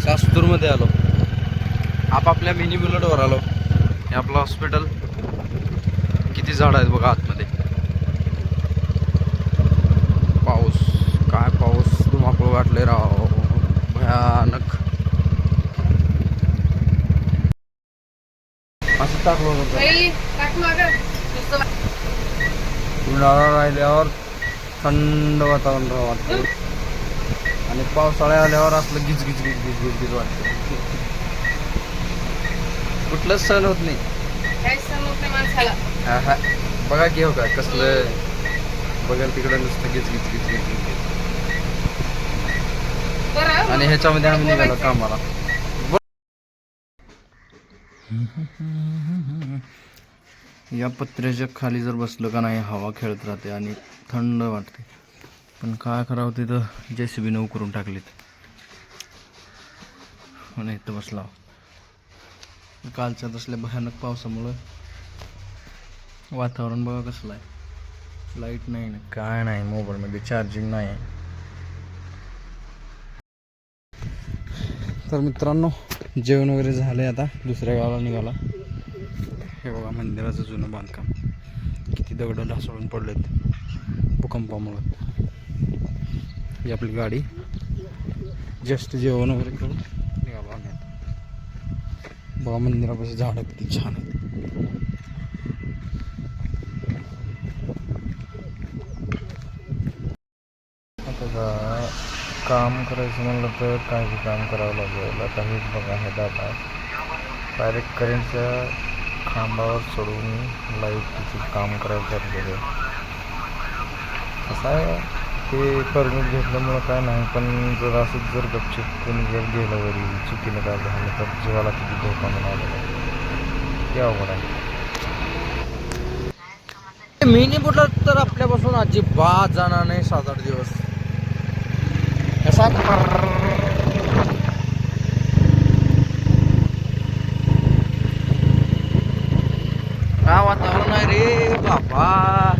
सास्तूरमध्ये आलो, आपापल्या मिनी बुलेटवर आलो. हे आपलं हॉस्पिटल. किती झाड आहेत बघा आतमध्ये. पाऊस, काय पाऊस धुमाकूळ वाटले राव, भयानक. असं टाकलं होतं उन्हाळा राहिल्यावर थंड वातावरण वाटतं आणि पावसाळ्या आल्यावर असलं गिज गिज गिज गिज गिज गिज वाटतं. कुठलंच सण होत नाही. हा हा बघा की हो का कसलं बघाल तिकडं नुसतं गिज गिज गिज गिज गिज. आणि ह्याच्यामध्ये आम्ही निघालो कामाला. या पत्र्याच्या खाली जर बसलं का नाही हवा खेळत राहते आणि थंड वाटते. पण काय करावं तिथं JCBनं उकरून टाकलीत आणि इथं बसला. कालच्या तसल्या भयानक पावसामुळं वातावरण बघा कसलं आहे. लाईट नाही ना काय नाही, मोबाईलमध्ये चार्जिंग नाही. तर मित्रांनो जेवण वगैरे झालंय, आता दुसऱ्या गावाला निघाला. हे बघा मंदिराचं जुनं बांधकाम, किती दगड ढासळून पडलेत भूकंपामुळं. ही आपली गाडी. जस्ट जेवण वगैरे करून निघालो आम्ही आता. बघा मंदिरापाशी झाडं किती छान आहेत. आता काम करायचं म्हणलं तर काही काम करावं लागेल. आता हेच बघा हे दादा डायरेक्ट करेंटच्या खांबावर सोडून लाईटचं काम करायला चाललेलं आहे. असं आहे ते परमिट घेतल्यामुळं काय नाही, पण जर असंच जर गपचिप कोणी जर गेलं वरी चुकीनं काय झालं तर जीवाला किती धोका मिळालेला आहे. ते अवघड आहे. मिनी बुलेट तर आपल्यापासून अजिबात जाणार नाही 7-8 दिवस. कसा वातावरण आहे रे बाबा.